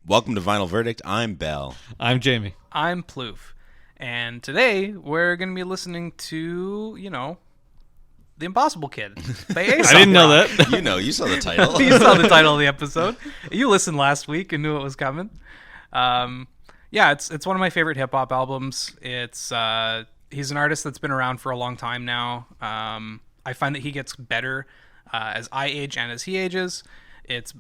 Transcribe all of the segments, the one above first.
Welcome to Vinyl Verdict. I'm Bell. I'm Jamie. I'm Plouffe. And today we're going to be listening to, The Impossible Kid by Aesop I didn't know Rock. that. You saw the title. You saw the title of the episode. You listened last week and knew it was coming. It's one of my favorite hip hop albums. He's an artist that's been around for a long time now. I find that he gets better as I age and as he ages. It's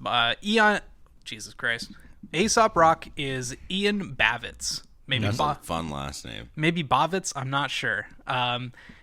Jesus Christ. Aesop Rock is Ian Bavitz. Maybe That's a fun last name. Maybe Bavitz, I'm not sure.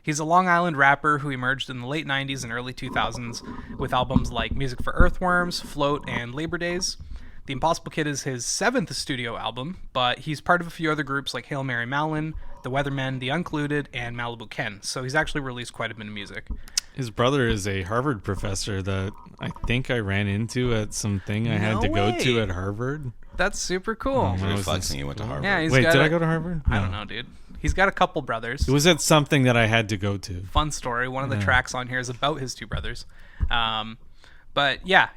He's a Long Island rapper who emerged in the late 90s and early 2000s with albums like Music for Earthworms, Float, and Labor Days. The Impossible Kid is his 7th studio album, but he's part of a few other groups like Hail Mary Mallon, The Weathermen, The Uncluded, and Malibu Ken. So he's actually released quite a bit of music. His brother is a Harvard professor that I think I ran into at something I had to go to at Harvard. That's super cool. Really flexing you went to Harvard. Yeah, Wait, did I go to Harvard? I don't know, dude. He's got a couple brothers. It was at something that I had to go to. Fun story. One of the tracks on here is about his two brothers. But yeah,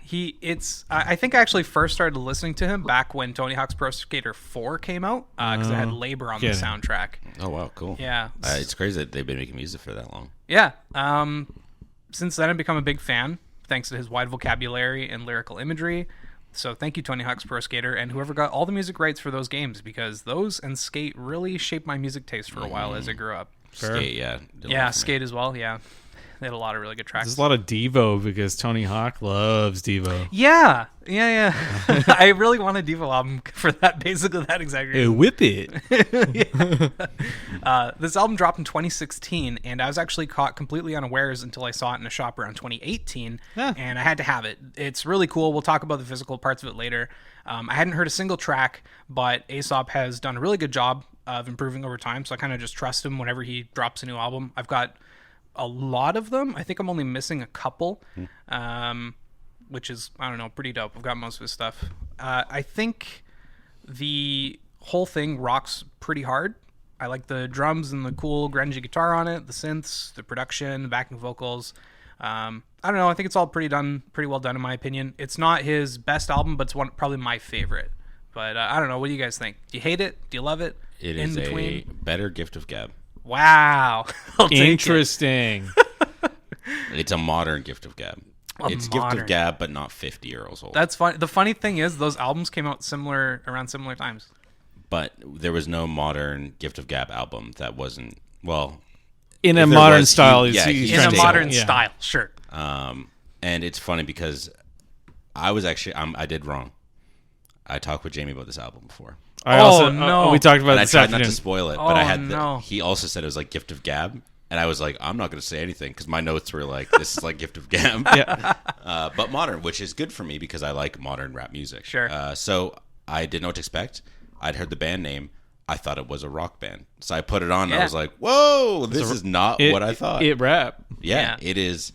I think I actually first started listening to him back when Tony Hawk's Pro Skater 4 came out because it had Labor on the soundtrack. Oh, wow, cool. Yeah. It's crazy that they've been making music for that long. Yeah. Since then, I've become a big fan, thanks to his wide vocabulary and lyrical imagery. So thank you, Tony Hawk's Pro Skater, and whoever got all the music rights for those games, because those and Skate really shaped my music taste for a while as I grew up. Skate, yeah. Yeah, Skate as well, yeah. They had a lot of really good tracks. There's a lot of Devo because Tony Hawk loves Devo. Yeah. I really want a Devo album for that, basically that exact reason. Whip it. This album dropped in 2016, and I was actually caught completely unawares until I saw it in a shop around 2018, and I had to have it. It's really cool. We'll talk about the physical parts of it later. I hadn't heard a single track, but Aesop has done a really good job of improving over time, so I kind of just trust him whenever he drops a new album. I've got a lot of them. I think I'm only missing a couple, which is, I don't know, pretty dope. I've got most of his stuff. I think the whole thing rocks pretty hard. I like the drums and the cool grungy guitar on it, the synths, the production, the backing vocals. I don't know. I think it's all pretty well done in my opinion. It's not his best album, but it's probably my favorite. But I don't know. What do you guys think? Do you hate it? Do you love it? It is a better Gift of Gab. Wow. Interesting. It's a modern Gift of Gab. It's Gift of Gab, but not 50 years old. That's fun. The funny thing is, those albums came out around similar times. But there was no modern Gift of Gab album that wasn't, well... In a modern style. In a modern style, sure. And it's funny because I did wrong. I talked with Jamie about this album before. No. We talked about and this I tried afternoon. not to spoil it, but he also said it was like Gift of Gab, and I was like, I'm not going to say anything because my notes were like, this is like Gift of Gab. But modern, which is good for me because I like modern rap music. Sure. So I didn't know what to expect. I'd heard the band name. I thought it was a rock band. So I put it on, and I was like, whoa, this is not what I thought. It rap. Yeah, it is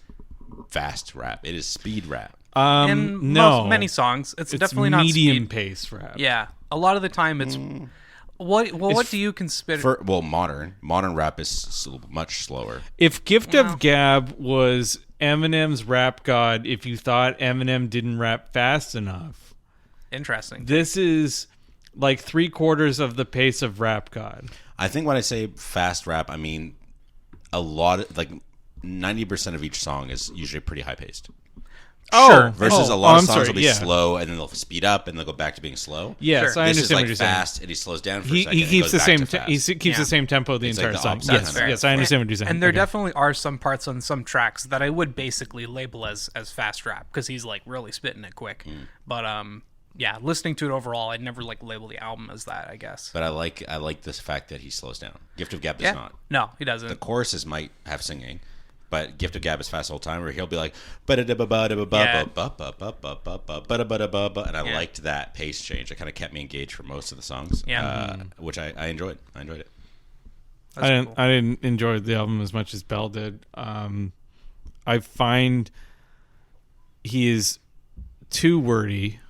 fast rap. It is speed rap. Many songs. It's definitely not medium pace rap. Yeah. A lot of the time it's... What do you consider... Modern rap is much slower. If Gift of Gab was Eminem's rap god, if you thought Eminem didn't rap fast enough... Interesting. This is like 3/4 of the pace of Rap God. I think when I say fast rap, I mean a lot, like 90% of each song is usually pretty high paced. Sure. Versus a lot of songs will be slow and then they'll speed up and they'll go back to being slow. Yes, I understand what you're saying. Fast and he slows down for a second. He keeps the same. He keeps the same tempo the entire song. Yes, I understand what you're saying. And there definitely are some parts on some tracks that I would basically label as fast rap because he's like really spitting it quick. But yeah, listening to it overall, I'd never like label the album as that, I guess. But I like this fact that he slows down. Gift of Gab does not. No, he doesn't. The choruses might have singing, but Gift of Gab is fast the whole time, where he'll be like, and I liked that pace change. It kind of kept me engaged for most of the songs. Which I enjoyed. I enjoyed it. I didn't enjoy the album as much as Bell did. I find he is too wordy.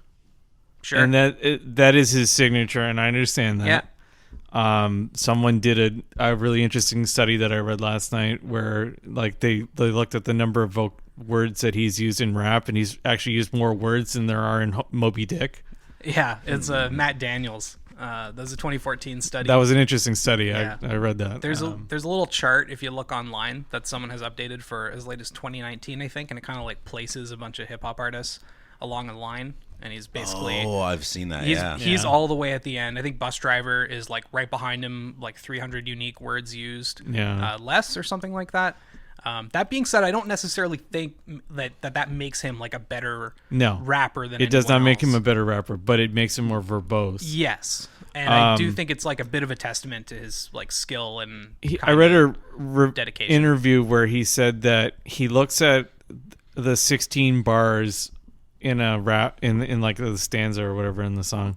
Sure. And that is his signature, and I understand that. Someone did a really interesting study that I read last night where like they looked at the number of words that he's used in rap, and he's actually used more words than there are in Moby Dick. Yeah, it's Matt Daniels. That was a 2014 study. That was an interesting study. Yeah. I read that. There's a little chart if you look online that someone has updated for as late as 2019, I think, and it kind of like places a bunch of hip hop artists along a line, and he's basically I've seen that. He's all the way at the end. I think Bus Driver is like right behind him, like 300 unique words used, less or something like that. That being said, I don't necessarily think that makes him like a better rapper than it does not make him a better rapper, but it makes him more verbose. Yes, and I do think it's like a bit of a testament to his like skill and I read a dedication interview where he said that he looks at the 16 bars in a rap in like the stanza or whatever in the song,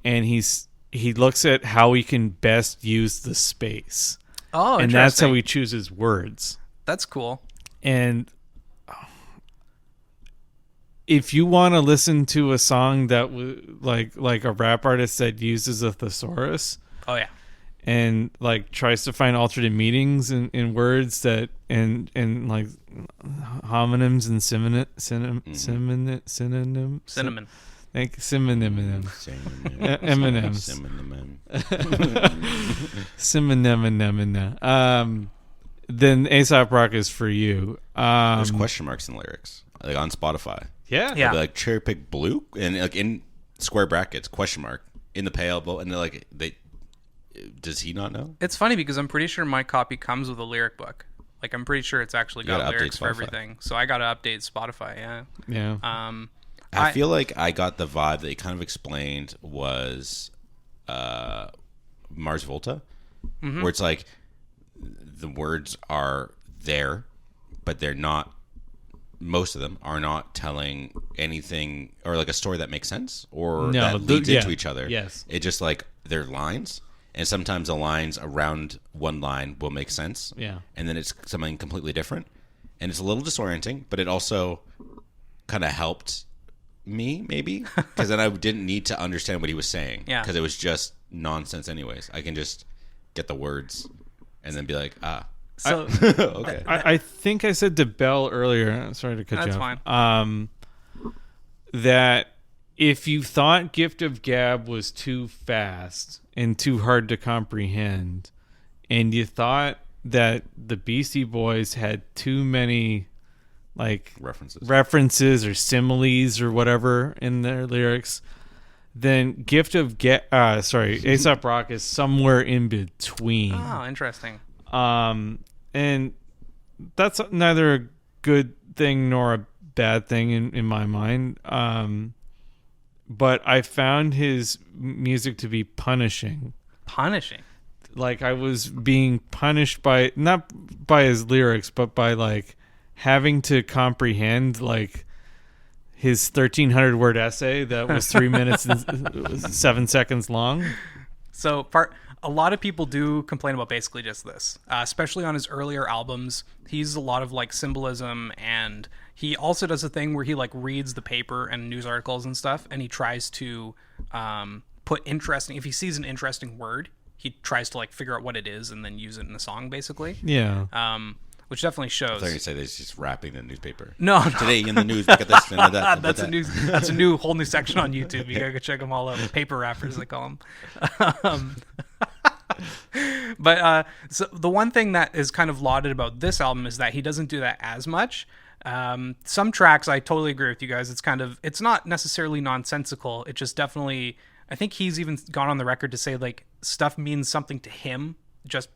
and he looks at how he can best use the space. Oh, and that's how he chooses words. That's cool. And if you want to listen to a song that like a rap artist that uses a thesaurus, and like tries to find alternate meanings in words that and like homonyms and synonyms. Like synonym. Then Aesop Rock is for you. There's question marks in lyrics, like on Spotify. Yeah. They'll be like cherry pick blue, and like in square brackets question mark in the pale, and they're like does he not know? It's funny because I'm pretty sure my copy comes with a lyric book. Like I'm pretty sure it's actually got lyrics for everything. So I got to update Spotify. Yeah. I feel like I got the vibe that he kind of explained was Mars Volta, where it's like the words are there, but they're not. Most of them are not telling anything or like a story that makes sense or that leads into each other. Yes, it's just like they're lines, and sometimes the lines around one line will make sense. Yeah, and then it's something completely different, and it's a little disorienting, but it also kind of helped me maybe because then I didn't need to understand what he was saying because it was just nonsense anyways. I can just get the words and then be like so okay. I think I said to Belle earlier, sorry to cut you off. That's fine. That if you thought Gift of Gab was too fast and too hard to comprehend, and you thought that the Beastie Boys had too many like references or similes or whatever in their lyrics, then Aesop Rock is somewhere in between. Oh, interesting. And that's neither a good thing nor a bad thing in my mind. But I found his music to be punishing. Like I was being punished by, not by his lyrics, but by like having to comprehend like his 1,300 word essay that was 3 minutes and 7 seconds long. So a lot of people do complain about basically just this, especially on his earlier albums. He uses a lot of like symbolism, and he also does a thing where he like reads the paper and news articles and stuff, and he tries to put if he sees an interesting word, he tries to like figure out what it is and then use it in the song basically. Yeah. Which definitely shows. I thought you said he's just rapping the newspaper. No. Today in the news, look at this. That's a whole new section on YouTube. You gotta go check them all out. Paper rappers, they call them. But so the one thing that is kind of lauded about this album is that he doesn't do that as much. Some tracks, I totally agree with you guys. It's not necessarily nonsensical. It just definitely, I think he's even gone on the record to say like stuff means something to him. Just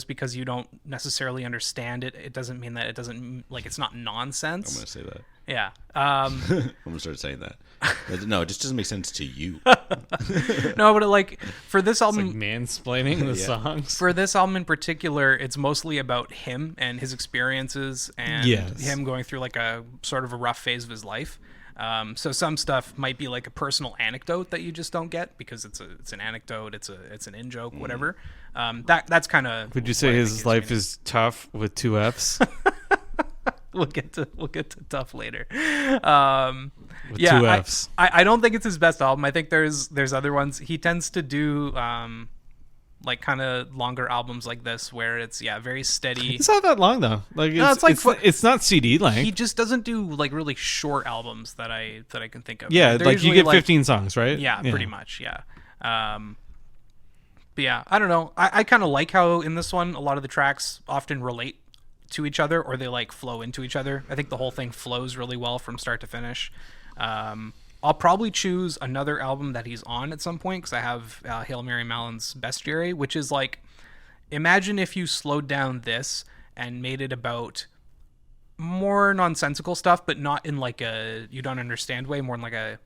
because you don't necessarily understand it, it doesn't mean that it doesn't, like, it's not nonsense. I'm gonna say that. Yeah. I'm gonna start saying that. No, it just doesn't make sense to you. No, but like for this album, it's like mansplaining the songs. For this album in particular, it's mostly about him and his experiences and him going through like a sort of a rough phase of his life. So some stuff might be like a personal anecdote that you just don't get because it's an anecdote, it's an in joke, whatever. That's kind of. Would you say his life is tough with 2 F's? We'll get to tough later. With 2 F's. I don't think it's his best album. I think there's other ones. He tends to do like kind of longer albums like this where it's very steady. It's not that long though. Like it's not CD length. He just doesn't do like really short albums that I can think of. Yeah, like you get 15 songs, right? Yeah, pretty much. Yeah. But yeah, I don't know. I kind of like how in this one a lot of the tracks often relate to each other, or they like flow into each other. I think the whole thing flows really well from start to finish. I'll probably choose another album that he's on at some point because I have Hail Mary Mallon's Bestiary, which is like, imagine if you slowed down this and made it about more nonsensical stuff, but not in like a you don't understand way, more in like a,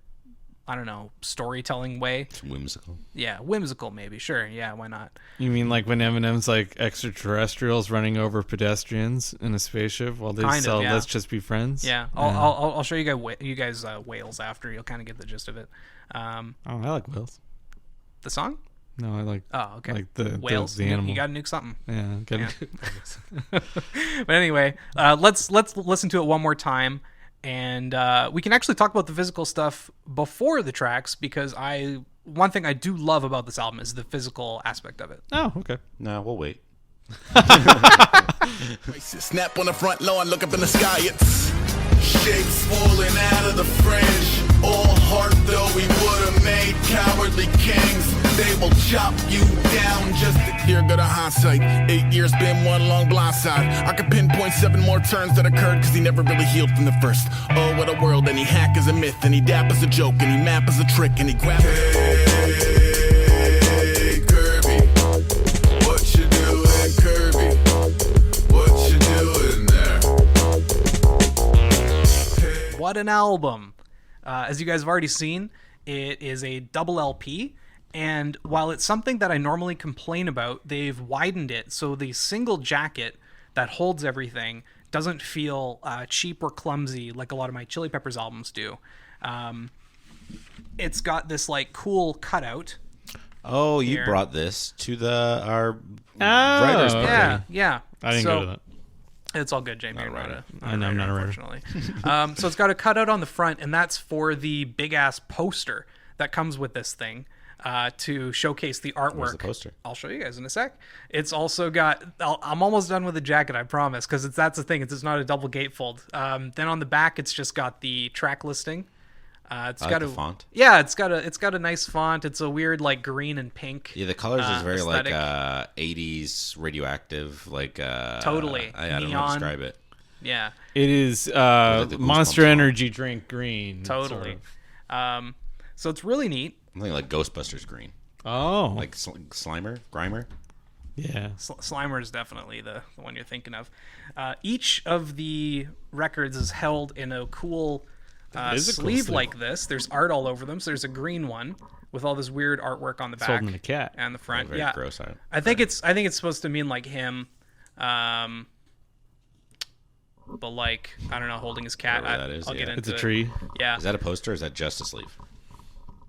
I don't know, storytelling way. It's whimsical. Yeah, whimsical maybe. Sure, yeah, why not? You mean like when Eminem's like extraterrestrials running over pedestrians in a spaceship while they sell Let's Just Be Friends? Yeah, I'll show you guys Whales after. You'll kind of get the gist of it. I like Whales. The song? No, I like. Oh, okay. Like the Whales. The animal. You got to nuke something. Yeah. But anyway, let's listen to it one more time. And we can actually talk about the physical stuff before the tracks because one thing I do love about this album is the physical aspect of it. Oh, okay. No, we'll wait. Snap on the front lawn, look up in the sky. It's shapes falling out of the fringe. All heart though we would have made cowardly kings. They will chop you down just to here go to hindsight. 8 years been one long blindside. I could pinpoint 7 more turns that occurred cause he never really healed from the first. Oh, what a world, and he hack as a myth, and he dap as a joke, and he map as a trick, and he grab. Hey, Kirby, what you doing, Kirby? What you doing there? What an album. As you guys have already seen, it is a double LP. And while it's something that I normally complain about, they've widened it so the single jacket that holds everything doesn't feel cheap or clumsy like a lot of my Chili Peppers albums do. It's got this like cool cutout. Oh, you brought this to our writers party. Yeah. I didn't go to that. It's all good, Jamie. I'm not a writer. Unfortunately. So it's got a cutout on the front, and that's for the big ass poster that comes with this thing. To showcase the artwork. Where's the poster? I'll show you guys in a sec. It's also got. I'm almost done with the jacket, I promise, because that's the thing. It's not a double gatefold. Then on the back, it's just got the track listing. It's got a font. Yeah, it's got a nice font. It's a weird like green and pink. Yeah, the colors is very aesthetic. Like 80s radioactive. Like totally. I don't know how to describe it. Yeah, it is like Monster Energy drink green. Totally. Sort of. So it's really neat. Something like Ghostbusters green. Oh. Like Grimer? Yeah. Slimer is definitely the one you're thinking of. Each of the records is held in a cool sleeve like this. There's art all over them. So there's a green one with all this weird artwork on the back holding a cat and the front. Very gross art. I think it's supposed to mean like him, but like I don't know, holding his cat. That is, I'll get into it's a tree. Yeah. Is that a poster or is that just a sleeve?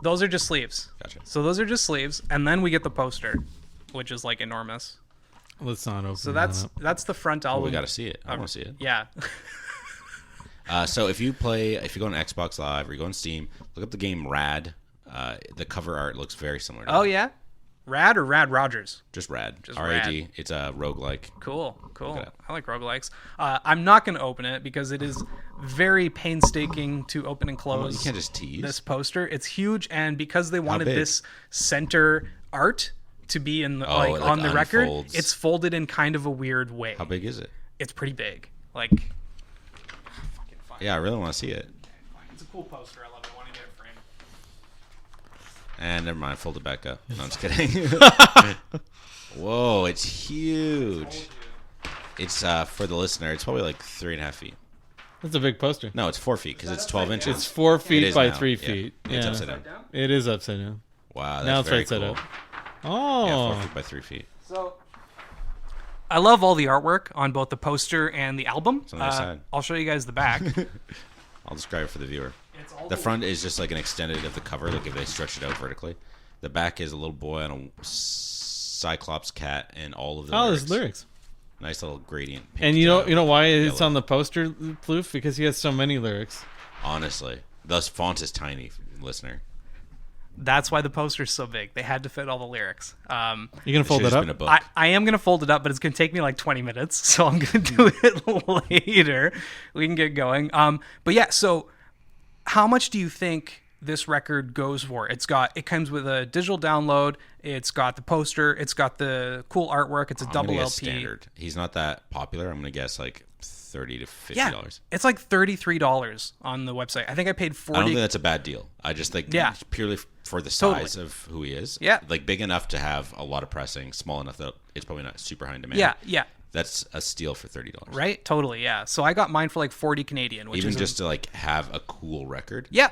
Those are just sleeves. Gotcha. So those are just sleeves, and then we get the poster, which is like enormous. Let's not open. So that's the front album. Well, we got to see it. I want to see it. Yeah. So if you go on Xbox Live or you go on Steam, look up the game Rad. The cover art looks very similar to that. Yeah? Rad or Rad Rogers? Just Rad. Just RAD. Rad. It's a roguelike. Cool. I like roguelikes. I'm not going to open it because it is very painstaking to open and close. You can't just tease. This poster. It's huge, and because they wanted big? this center art to be in the, it, on the record, unfolds. it's folded in kind of a weird way. How big is it? It's pretty big. Like, yeah, I really want to see it. it's a cool poster. I love it. I want to get it framed. And never mind, fold it back up. No, I'm just kidding. Whoa, it's huge. It's for the listener. It's probably like 3.5 feet. That's a big poster. No, it's 4 feet because it's 12 inches. It's 4 feet by now. 3 Yeah. feet. It's Yeah. upside down. It is upside down. Wow, that's Now it's very right side cool. up. Oh. Yeah, 4 feet by 3 feet. So, I love all the artwork on both the poster and the album. on the other side. I'll show you guys the back. I'll describe it for the viewer. It's all The front is just like an extended of the cover, like if they stretch it out vertically. The back is a little boy on a cyclops cat and all of the there's lyrics. Nice little gradient. And you know why it's on the poster, Plouffe? Because he has so many lyrics. Honestly, the font is tiny, listener. That's why the poster's so big. They had to fit all the lyrics. You gonna fold it up? I am gonna fold it up, but it's gonna take me like 20 minutes, so I'm gonna do it later. We can get going. But yeah, so how much do you think this record goes for? It comes with a digital download. It's got the poster. It's got the cool artwork. It's a double LP. Standard. He's not that popular. I'm gonna guess like $30 to $50. Yeah, it's like $33 on the website. I think I paid $40. I don't think that's a bad deal. I just think purely for the size of who he is. Yeah, like big enough to have a lot of pressing, small enough that it's probably not super high in demand. Yeah. That's a steal for $30. Right? Totally. Yeah. So I got mine for like 40 Canadian, which even is just to like have a cool record. Yeah.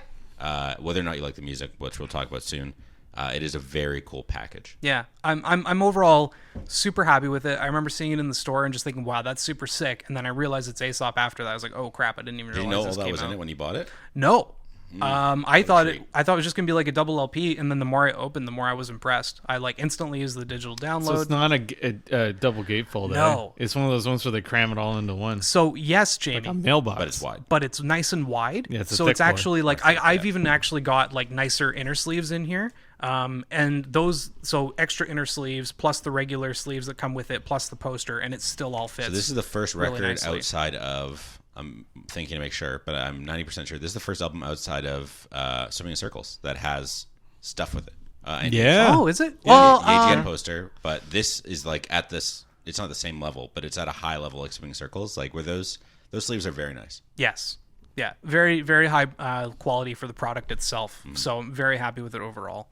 Whether or not you like the music, which we'll talk about soon, it is a very cool package. Yeah, I'm overall super happy with it. I remember seeing it in the store and just thinking, "Wow, that's super sick." And then I realized it's Aesop after that. I was like, "Oh crap, I didn't even realize all this that came was out." in it when you bought it? No. I thought it was just gonna be like a double LP, and then the more I opened, the more I was impressed. I like instantly used the digital download. So it's not a double gatefold. No, it's one of those ones where they cram it all into one. So yes, Jamie, like a mailbox, but it's wide. But it's nice and wide. Yeah, it's actually like I've even actually got like nicer inner sleeves in here. And those, so extra inner sleeves plus the regular sleeves that come with it plus the poster, and it still all fits. So this is the first record really outside of, I'm thinking to make sure, but I'm 90% sure this is the first album outside of Swimming in Circles that has stuff with it. Oh, is it? Yeah, well, the AGN poster, but this is like at this, it's not the same level, but it's at a high level like Swimming in Circles, like where those sleeves are very nice. Yes. Yeah, very, very high quality for the product itself. So I'm very happy with it overall.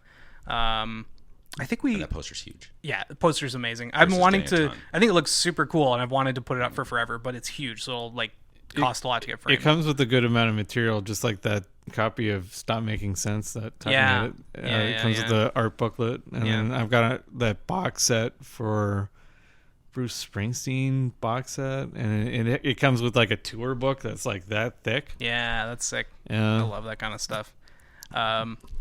I think and that poster's huge. Yeah, the poster's amazing. I've been wanting to. I think it looks super cool, and I've wanted to put it up for forever. But it's huge, so it'll like cost a lot to get framed. It comes with a good amount of material, just like that copy of Stop Making Sense that it comes with the art booklet, and then I've got that box set for Bruce Springsteen box set, and it comes with like a tour book that's like that thick. Yeah, that's sick. Yeah. I love that kind of stuff.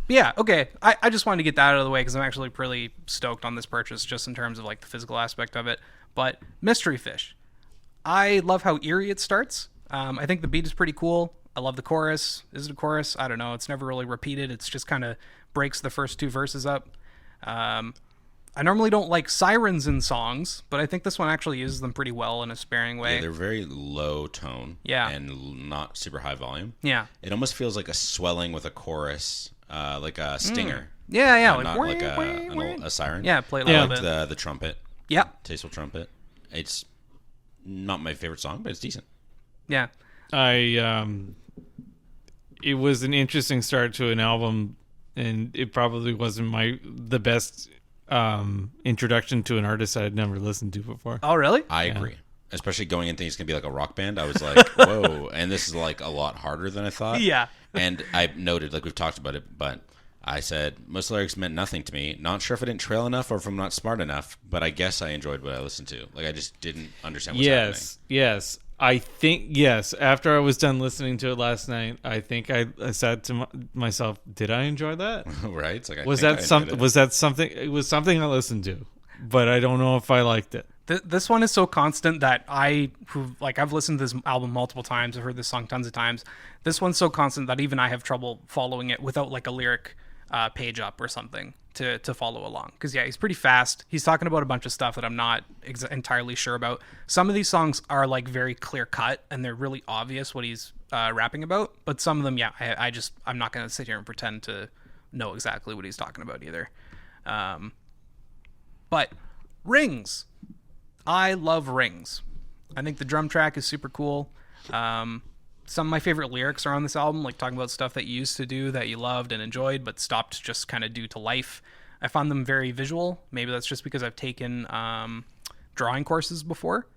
Yeah, okay. I just wanted to get that out of the way because I'm actually pretty stoked on this purchase just in terms of like the physical aspect of it. But Mystery Fish, I love how eerie it starts. I think the beat is pretty cool. I love the chorus. Is it a chorus? I don't know. It's never really repeated. It's just kind of breaks the first two verses up. I normally don't like sirens in songs, but I think this one actually uses them pretty well in a sparing way. Yeah, they're very low tone and not super high volume. Yeah. It almost feels like a swelling with a chorus, like a stinger. Yeah. Not like a siren. Yeah, play it a little bit. The trumpet. Yeah. Tasteful trumpet. It's not my favorite song, but it's decent. Yeah. It was an interesting start to an album, and it probably wasn't the best introduction to an artist I had never listened to before. Oh, really? I agree. Especially going in thinking it's going to be like a rock band. I was like, whoa. And this is like a lot harder than I thought. Yeah. And I noted, like we've talked about it, but I said, most lyrics meant nothing to me. Not sure if I didn't trail enough or if I'm not smart enough, but I guess I enjoyed what I listened to. Like, I just didn't understand what's happening. Yes. I think, after I was done listening to it last night, I think I said to myself, did I enjoy that? Right? It's like, was that something? It was something I listened to, but I don't know if I liked it. This one is so constant that I've listened to this album multiple times. I've heard this song tons of times. This one's so constant that even I have trouble following it without like a lyric page up or something to follow along. Because he's pretty fast. He's talking about a bunch of stuff that I'm not entirely sure about. Some of these songs are like very clear cut and they're really obvious what he's rapping about. But some of them, I'm not going to sit here and pretend to know exactly what he's talking about either. But Rings. I love Rings. I think the drum track is super cool. Some of my favorite lyrics are on this album, like talking about stuff that you used to do that you loved and enjoyed, but stopped just kind of due to life. I found them very visual. Maybe that's just because I've taken drawing courses before.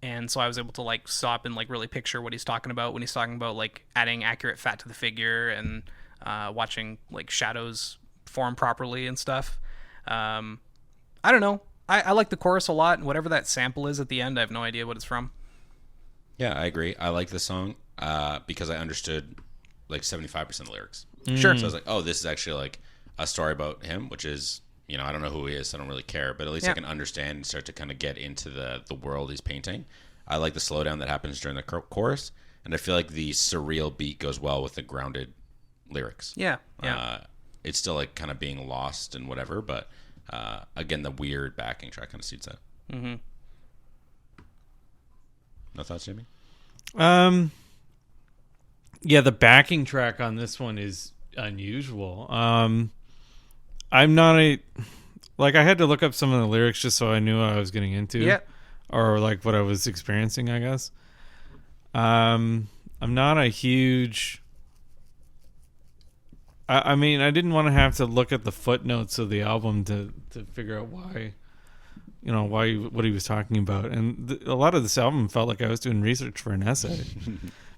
And so I was able to like stop and like really picture what he's talking about when he's talking about like adding accurate fat to the figure and watching like shadows form properly and stuff. I don't know. I like the chorus a lot, and whatever that sample is at the end, I have no idea what it's from. Yeah, I agree. I like this song because I understood like 75% of the lyrics. Sure. So I was like, oh, this is actually like a story about him, which is, I don't know who he is, so I don't really care, but at least I can understand and start to kind of get into the world he's painting. I like the slowdown that happens during the chorus, and I feel like the surreal beat goes well with the grounded lyrics. Yeah. it's still like kind of being lost and whatever. But again, the weird backing track kind of suits that. Mm-hmm. No thoughts, Jimmy? Yeah, the backing track on this one is unusual. I'm not I had to look up some of the lyrics just so I knew what I was getting into. Yeah. Or like what I was experiencing, I guess. I'm not a huge... I mean, I didn't want to have to look at the footnotes of the album to figure out why... what he was talking about. And a lot of this album felt like I was doing research for an essay.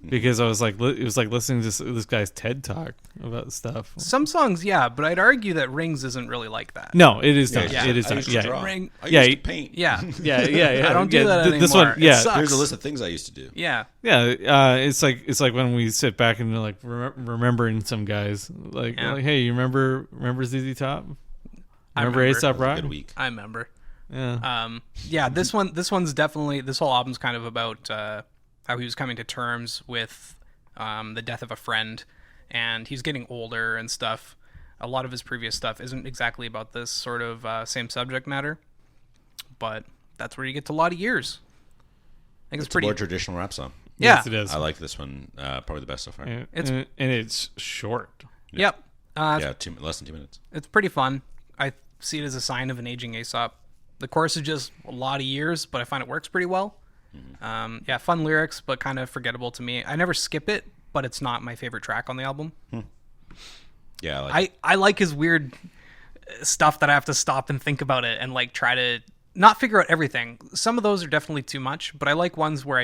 Because I was like, it was like listening to this guy's TED talk about stuff. Some songs, yeah, but I'd argue that Rings isn't really like that. No, it is not. It is not. Yeah, Ring. I used to paint. Yeah. Yeah. I don't do that anymore. This one, yeah. It sucks. Here's a list of things I used to do. Yeah. Yeah, it's like when we sit back and like remembering some guys, like hey, you remember ZZ Top? Remember Aesop Rock? Good week. I remember. Yeah. This one's definitely, this whole album's kind of about how he was coming to terms with the death of a friend, and he's getting older and stuff. A lot of his previous stuff isn't exactly about this sort of same subject matter, but that's where you get to a lot of years. I think it's pretty more traditional rap song. Yeah, yes, it is. I like this one probably the best so far. And it's short. Yep. Less than 2 minutes. It's pretty fun. I see it as a sign of an aging Aesop. The chorus is just a lot of years, but I find it works pretty well. Fun lyrics, but kind of forgettable to me. I never skip it, but it's not my favorite track on the album. Yeah, I like his weird stuff that I have to stop and think about it and like try to not figure out everything. Some of those are definitely too much, but I like ones where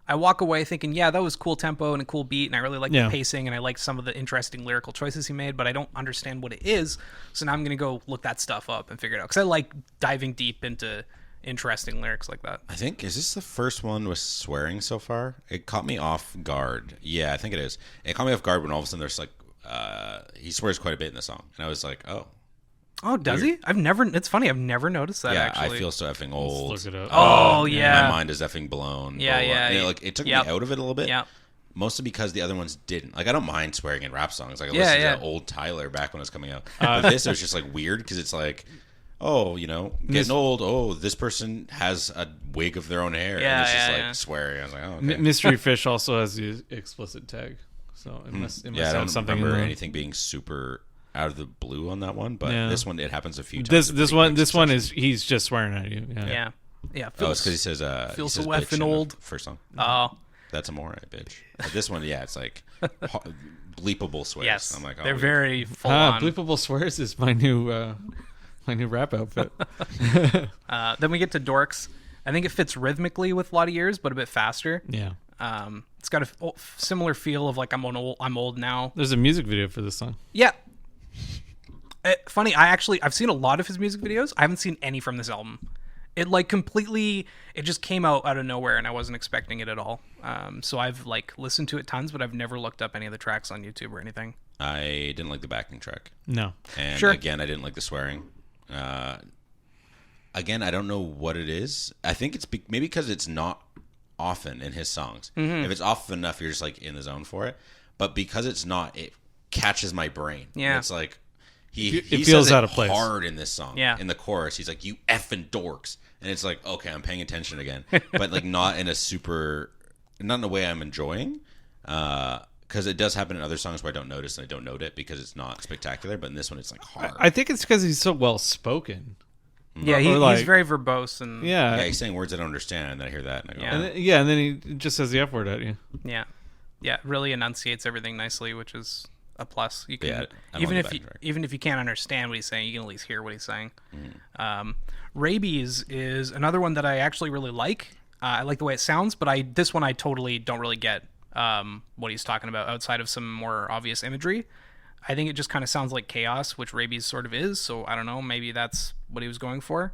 I walk away thinking, yeah, that was cool tempo and a cool beat, and I really like the pacing, and I like some of the interesting lyrical choices he made, but I don't understand what it is, so now I'm going to go look that stuff up and figure it out, because I like diving deep into interesting lyrics like that. I think, is this the first one with swearing so far? It caught me off guard. Yeah, I think it is. It caught me off guard when all of a sudden there's like, he swears quite a bit in the song, and I was like, Oh, does he? It's funny, I've never noticed that, actually. I feel so effing old. Let's look it up. Oh, yeah. My mind is effing blown. Yeah. And it took me out of it a little bit. Yeah. Mostly because the other ones didn't. Like, I don't mind swearing in rap songs. Like, I listened to old Tyler back when it was coming out. But this, it was just, like, weird because it's like, getting old. Oh, this person has a wig of their own hair. Yeah, and it's just, like, swearing. I was like, oh, okay. Mystery Fish also has the explicit tag. So it must I have don't something remember in anything being super out of the blue on that one, but this one, it happens a few times. This one is he's just swearing at you. Yeah. It's because he says feels so effing old. First song. Oh, that's amore, bitch. But this one, it's like bleepable swears. Yes, I'm like, they're very full on. Bleepable swears is my new rap outfit. Then we get to Dorks. I think it fits rhythmically with a lot of years, but a bit faster. Yeah. It's got a similar feel of like I'm old now. There's a music video for this song. Yeah. Funny, I've seen a lot of his music videos. I haven't seen any from this album. It just came out of nowhere, and I wasn't expecting it at all. So I've like listened to it tons, but I've never looked up any of the tracks on YouTube or anything. I didn't like the backing track. No. And again, I didn't like the swearing. Again, I don't know what it is. I think it's maybe because it's not often in his songs. Mm-hmm. If it's often enough, you're just like in the zone for it. But because it's not, it catches my brain. Yeah. And it's like he feels says out it of place hard in this song. Yeah. In the chorus, he's like, "You effing dorks," and it's like, okay, I'm paying attention again, but like not in a way I'm enjoying. Because it does happen in other songs where I don't notice and I don't note it because it's not spectacular. But in this one, it's like hard. I think it's because he's so well spoken. Yeah, he's very verbose and he's saying words I don't understand, and then I hear that and I go, and then he just says the F word at you. Yeah, really enunciates everything nicely, which is a plus. You can even if you can't understand what he's saying, you can at least hear what he's saying. Rabies is another one that I actually really like. I like the way it sounds, but this one I totally don't really get what he's talking about outside of some more obvious imagery. I think it just kind of sounds like chaos, which Rabies sort of is. So I don't know. Maybe that's what he was going for.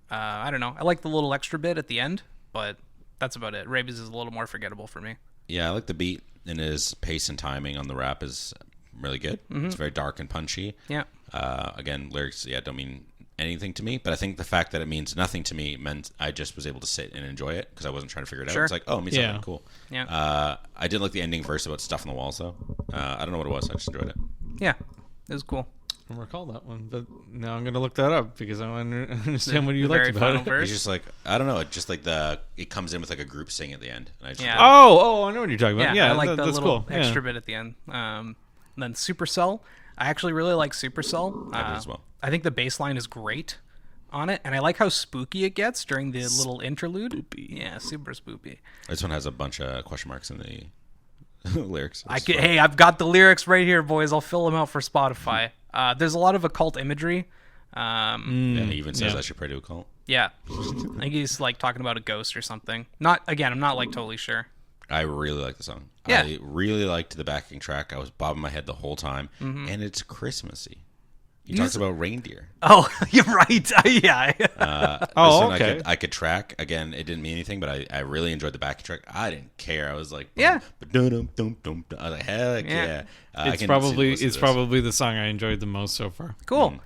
I don't know. I like the little extra bit at the end, but that's about it. Rabies is a little more forgettable for me. Yeah, I like the beat, and his pace and timing on the rap is really good. Mm-hmm. It's very dark and punchy. Yeah. Again, lyrics, don't mean anything to me, but I think the fact that it means nothing to me meant I just was able to sit and enjoy it because I wasn't trying to figure it out. It's like, oh, it means something cool. Yeah. I did like the ending verse about stuff on the walls, though. I don't know what it was. I just enjoyed it. Yeah. It was cool. I don't recall that one, but now I'm gonna look that up because I want to understand what you liked about it. Verse. It's just like, I don't know, it just like it comes in with like a group sing at the end. And I just I know what you're talking about. Yeah, I like the that's little cool. extra bit at the end. Then Supercell. I actually really like Supercell. I did as well. I think the bass line is great on it, and I like how spooky it gets during the little interlude. Spoopy. Yeah, super spoopy. This one has a bunch of question marks in the lyrics. Hey, I've got the lyrics right here, boys. I'll fill them out for Spotify. There's a lot of occult imagery. Yeah, he even says I should pray to a cult. Yeah, I think he's like talking about a ghost or something. I'm not like totally sure. I really like the song. Yeah. I really liked the backing track. I was bobbing my head the whole time, and it's Christmassy. He talks about reindeer. Oh, you're right. Yeah. Okay. I could track. Again, it didn't mean anything, but I really enjoyed the backing track. I didn't care. I was like, Yeah. I was like, heck yeah. It's probably the song I enjoyed the most so far. Cool.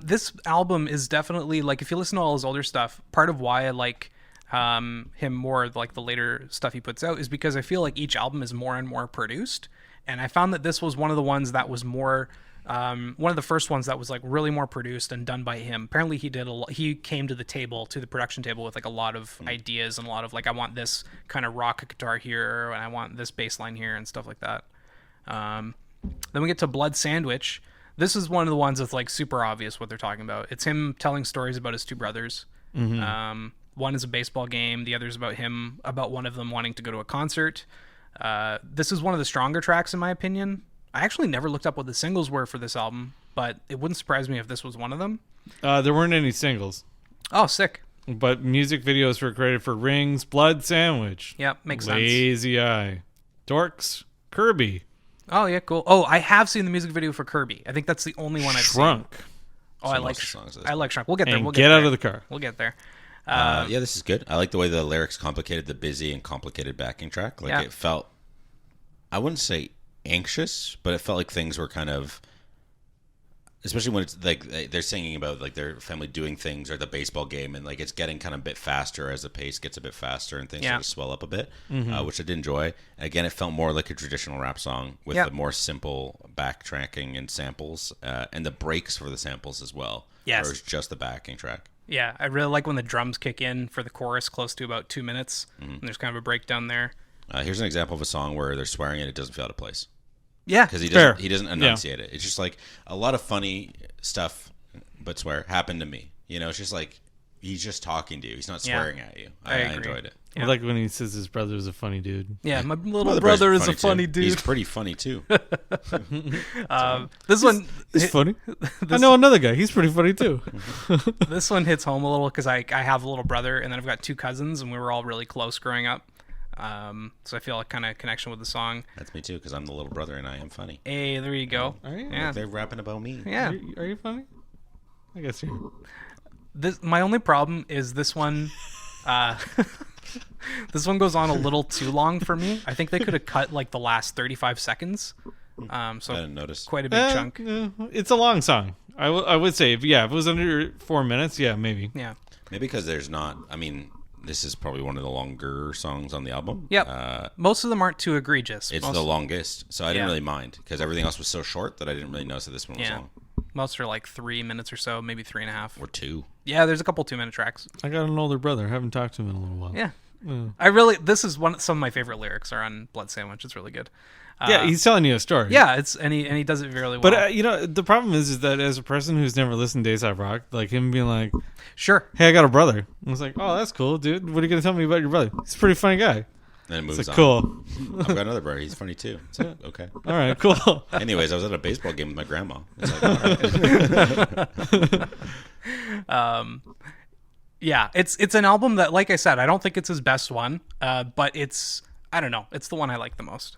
This album is definitely, like, if you listen to all his older stuff, part of why I like him more, like the later stuff he puts out, is because I feel like each album is more and more produced, and I found that this was one of the ones that was more one of the first ones that was like really more produced and done by him. Apparently he came to the production table with like a lot of ideas and a lot of like, I want this kind of rock guitar here and I want this bass line here and stuff like that. Then we get to Blood Sandwich. This is one of the ones that's like super obvious what they're talking about. It's him telling stories about his two brothers. One is a baseball game. The other is about one of them wanting to go to a concert. This is one of the stronger tracks in my opinion. I actually never looked up what the singles were for this album, but it wouldn't surprise me if this was one of them. There weren't any singles. Oh, sick. But music videos were created for Rings, Blood Sandwich. Yep, makes sense. Lazy Eye, Dorks, Kirby. Oh, yeah, cool. Oh, I have seen the music video for Kirby. I think that's the only one I've Shrunk. seen. Oh, I like Shrunk. We'll get there. And Get Out of the Car. We'll get there. Yeah, this is good. I like the way the lyrics complicated the busy and complicated backing track. Like it felt, I wouldn't say anxious, but it felt like things were kind of, especially when it's like they're singing about like their family doing things or the baseball game, and like it's getting kind of a bit faster as the pace gets a bit faster and things sort of swell up a bit, which I did enjoy. Again, it felt more like a traditional rap song with a more simple backtracking and samples, and the breaks for the samples as well. Yes, or it's just the backing track. Yeah, I really like when the drums kick in for the chorus close to about 2 minutes, and there's kind of a breakdown there. Here's an example of a song where they're swearing and it doesn't feel out of place. Yeah, because he doesn't enunciate it. It's just like a lot of funny stuff, but swear happened to me. You know, it's just like he's just talking to you. He's not swearing at you. I enjoyed it. Yeah. I like when he says his brother is a funny dude. Yeah, my little brother is a funny dude. He's pretty funny too. This one is funny. I know another guy. He's pretty funny too. This one hits home a little because I have a little brother and then I've got two cousins and we were all really close growing up. So I feel a kind of connection with the song. That's me too, because I'm the little brother and I am funny. Hey, there you go. Are you? Yeah, they're rapping about me. Yeah, are you funny? I guess you're. My only problem is this one. This one goes on a little too long for me. I think they could have cut like the last 35 seconds. So I didn't notice. Quite a big chunk. It's a long song. I would say if it was under 4 minutes, maybe. Yeah. Maybe because there's not. I mean, this is probably one of the longer songs on the album. Yep. Most of them aren't too egregious. It's the longest, so I didn't really mind because everything else was so short that I didn't really notice that this one was long. Most are like 3 minutes or so, maybe 3.5. Or 2. Yeah, there's a couple 2-minute tracks. I got an older brother. I haven't talked to him in a little while. Yeah. This is some of my favorite lyrics are on Blood Sandwich. It's really good. He's telling you a story. Yeah, and he does it really well. But the problem is that as a person who's never listened to Aesop Rock, like him being like, "Sure, hey, I got a brother." I was like, "Oh, that's cool, dude. What are you gonna tell me about your brother? He's a pretty funny guy." Then it moves on. Cool. I've got another brother. He's funny too. It's like, okay. All right, cool. Anyways, I was at a baseball game with my grandma. It's like, all right. Yeah, it's an album that, like I said, I don't think it's his best one, but I don't know, it's the one I like the most.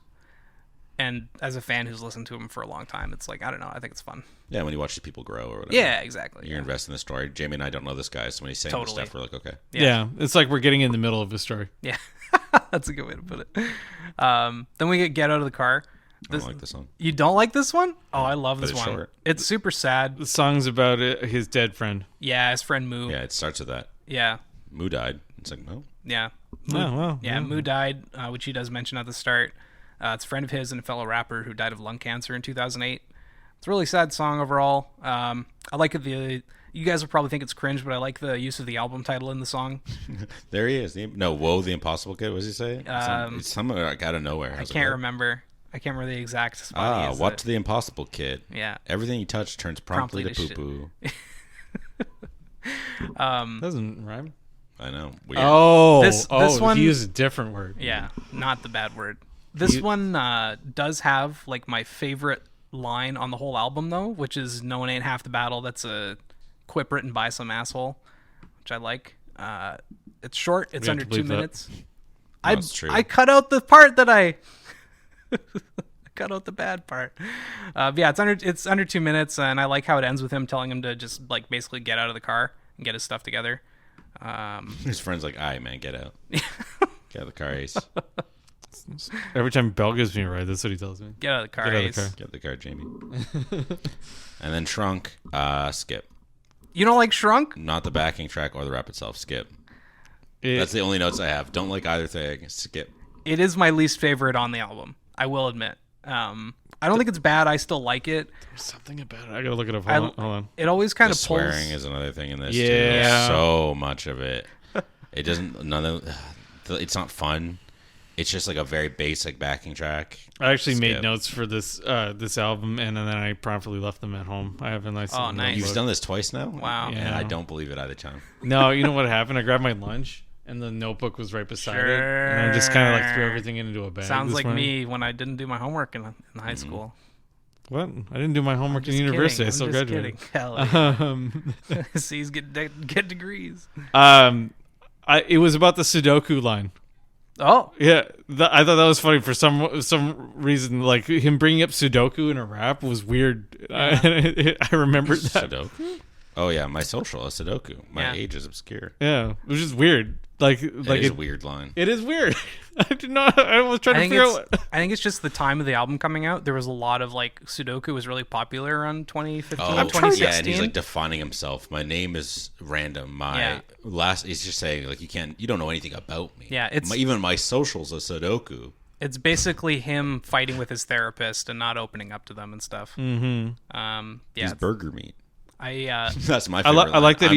And as a fan who's listened to him for a long time, it's like, I don't know, I think it's fun. Yeah, when you watch the people grow or whatever. Yeah, exactly. You're invested in the story. Jamie and I don't know this guy, so when he's saying this stuff, we're like, okay. Yeah, it's like we're getting in the middle of the story. Yeah, that's a good way to put it. Then we Get Out of the Car. I don't like this song. You don't like this one? Oh, I love this one. Short. It's super sad. The song's about his dead friend. Yeah, his friend Moo. Yeah, it starts with that. Yeah. Moo died. It's like, no. Yeah. Moo died, which he does mention at the start. It's a friend of his and a fellow rapper who died of lung cancer in 2008. It's a really sad song overall. I like it. You guys will probably think it's cringe, but I like the use of the album title in the song. There he is. No, Whoa, the Impossible Kid. What does he say? It's something like out of nowhere. I can't remember. I can't remember the exact spot. What's the Impossible Kid? Yeah. Everything you touch turns promptly to poo-poo. Doesn't rhyme. I know. Weird. This one, he used a different word. Yeah, not the bad word. This one does have like my favorite line on the whole album though, which is "No one ain't half the battle." That's a quip written by some asshole, which I like. It's short. It's under 2 minutes. That's true. I cut out the part that I cut out the bad part. Yeah, it's under 2 minutes, and I like how it ends with him telling him to just like basically get out of the car and get his stuff together. His friend's like, "All right, man, get out. Get out of the car, Ace. Every time Bell gives me a ride, that's what he tells me. Get out of the car, Ace. Get out of the car, Jamie." And then Shrunk, skip. You don't like Shrunk? Not the backing track or the rap itself. Skip. That's the only notes I have. Don't like either thing. Skip. It is my least favorite on the album, I will admit. I don't think it's bad. I still like it. There's something about it. I gotta look it up. Hold on. It always kind of pulls. Swearing is another thing in this. Yeah. Too. So much of it. It doesn't. It's not fun. It's just like a very basic backing track. I actually made notes for this album, and then I promptly left them at home. I have a nice. Oh, nice. You've done this twice now. Wow. And I don't believe it either time. No, you know what happened? I grabbed my lunch, and the notebook was right beside it, and I just kind of like threw everything into a bag. Sounds like me when I didn't do my homework in high school. What? I didn't do my homework in university. I still graduated. Hell yeah. See, he's get degrees. It was about the Sudoku line. Oh yeah, I thought that was funny for some reason. Like him bringing up Sudoku in a rap was weird. Yeah. I remembered that. Sudoku? Oh yeah, my social is Sudoku. My age is obscure. Yeah, it was just weird. Like it is a weird line. It is weird. I did not. I was trying to figure out. I think it's just the time of the album coming out. There was a lot of like Sudoku was really popular around 2015, 2016. Yeah, and he's like defining himself. My name is random. He's just saying like you don't know anything about me. Yeah, even my socials are Sudoku. It's basically him fighting with his therapist and not opening up to them and stuff. Mm-hmm. He's burger meat. That's my favorite. I like that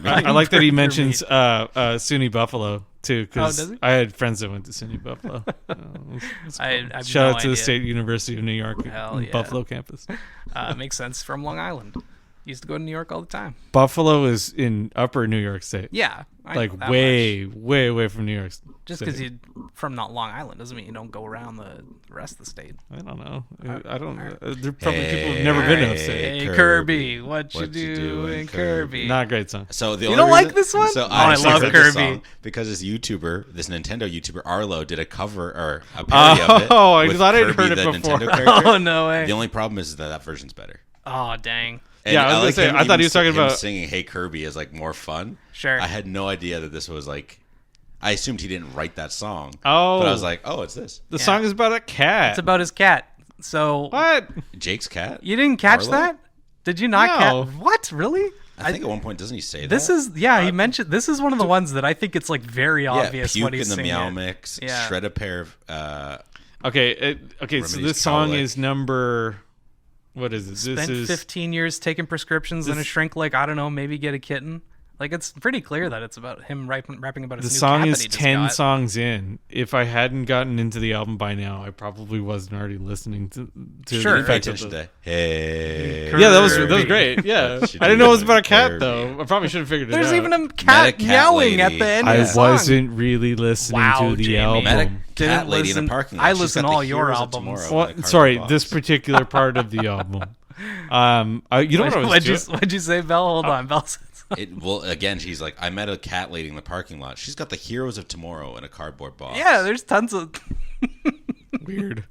I like that he mentions SUNY Buffalo too, because I had friends that went to SUNY Buffalo. Cool. Shout out to the State University of New York, Buffalo campus. Makes sense from Long Island. Used to go to New York all the time. Buffalo is in upper New York State. Yeah, like way away from New York. Just because you're from not Long Island doesn't mean you don't go around the rest of the state. I don't know. I don't know. There are probably people who've never been to upstate. Hey Kirby, what you doing, Kirby? Not a great song. So you don't like this one? So I love Kirby because this Nintendo YouTuber Arlo did a cover or a parody of it. Oh, I thought I'd heard it before. Oh no way! The only problem is that version's better. Oh dang. And I was gonna say. I thought he was talking about singing "Hey Kirby" is like more fun. Sure. I had no idea that this was like. I assumed he didn't write that song. Oh. But I was like, oh, it's this. The song is about a cat. It's about his cat. So what? Jake's cat? You didn't catch that? Did you not? What? Really? I think at one point doesn't he say this that? He mentioned this is one of the ones that I think it's like very obvious puke what he's in the singing. meow mix. Yeah. Shred a pair of. Okay. So this song is number. What is it? Spent 15 years taking prescriptions and a shrink like I don't know, maybe get a kitten. Like it's pretty clear that it's about him rapping about his new cat. The song is 10 songs in. If I hadn't gotten into the album by now, I probably wasn't already listening to sure. Pay attention to Hey. Yeah, that was great. Yeah, I didn't know it was about a cat though. I probably should have figured it out. There's even a cat meowing at the end. I wasn't really listening to the album. Met a cat lady in a parking lot. I listen to all your albums. Sorry, this particular part of the album. You know what I was doing? What'd you say, Belle? Hold on, Belle. Again, she's like, I met a cat lady in the parking lot. She's got the Heroes of Tomorrow in a cardboard box. Yeah, there's tons of weird.